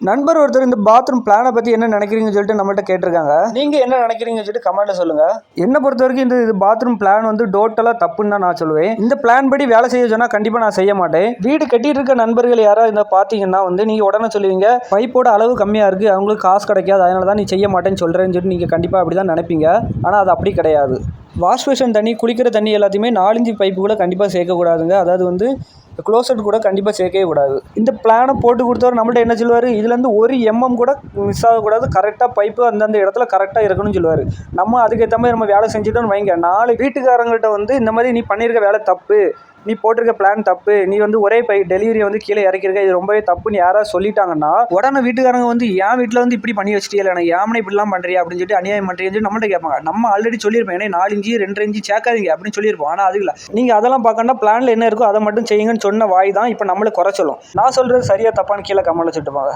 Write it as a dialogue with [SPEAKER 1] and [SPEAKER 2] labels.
[SPEAKER 1] நண்பர் ஒருத்தர் இந்த பாத்ரூம் பிளானை பற்றி என்ன நினைக்கிறீங்கன்னு சொல்லிட்டு நம்மள்ட்ட கேட்டிருக்காங்க. நீங்கள் என்ன நினைக்கிறீங்கன்னு சொல்லிட்டு கமெண்ட்டில் சொல்லுங்கள். என்னை பொறுத்த வரைக்கும் இந்த பாத்ரூம் பிளான் வந்து டோட்டலாக தப்புன்னு தான் நான் சொல்லுவேன். இந்த பிளான் படி வேலை செய்ய சொன்னால் கண்டிப்பாக நான் செய்ய மாட்டேன். வீடு கட்டிட்டு இருக்க நண்பர்கள் யாராவது இந்த பார்த்தீங்கன்னா வந்து நீங்கள் உடனே சொல்லுவீங்க, பைப்போட அளவு கம்மியாக இருக்குது, அவங்களுக்கு காசு கிடைக்காது, அதனால தான் நீ செய்ய மாட்டேன்னு சொல்கிறேன்னு சொல்லிட்டு நீங்கள் கண்டிப்பாக அப்படி தான் நினைப்பீங்க. ஆனால் அது அப்படி கிடையாது. வாஷ் பேஷன் தண்ணி, குளிக்கிற தண்ணி எல்லாத்தையுமே 4 இன்ச்சு பைப்பு கூட கண்டிப்பாக சேர்க்கக்கூடாதுங்க. அதாவது வந்து க்ளோசட் கூட கண்டிப்பாக சேர்க்கவே கூடாது. இந்த பிளானை போட்டு கொடுத்தவர் நம்மள்ட்ட என்ன சொல்லுவார், இதுலேருந்து 1 mm கூட மிஸ் ஆகக்கூடாது, கரெக்டாக பைப்பு அந்தந்த இடத்துல கரெக்டாக இருக்கணும்னு சொல்லுவார். நம்ம அதுக்கேற்ற மாதிரி நம்ம வேலை செஞ்சுட்டோன்னு வைங்க, நாலு வீட்டுக்காரங்கள்ட்ட வந்து இந்த மாதிரி நீ பண்ணியிருக்க வேலை தப்பு, நீ போட்டிருக்க பிளான் தப்பு, நீ வந்து ஒரே டெலிவரியை வந்து கீழே இறக்கிருக்க, இது ரொம்பவே தப்புன்னு யாராவது சொல்லிட்டாங்கன்னா உடனே வீட்டுக்காரங்க வந்து என் வீட்டில் வந்து இப்படி பண்ணி வச்சிட்டியல, எனக்கு ஏமனை இப்படிலாம் பண்ணுறியா அப்படின்னு சொல்லிட்டு அநியாயம் பண்ணுறீங்கன்னு சொல்லி நம்மள்ட்ட கேட்பாங்க. நம்ம ஆல்ரெடி சொல்லியிருப்போம், ஏன்னா 4 இன்ச்சு 2 இன்ச்சு சேர்க்காதீங்க அப்படின்னு சொல்லியிருப்போம். ஆனால் அது இல்லை, நீங்கள் அதெல்லாம் பார்க்கணும்னா பிளானில் என்ன இருக்கோ அதை மட்டும் செய்யுங்கன்னு சொன்ன வாய் தான் இப்போ நம்மளுக்கு குறைச்சலும். நான் சொல்கிறது சரியா தப்பான்னு கீழே கமெண்ட்ல சொல்லிட்டு போங்க.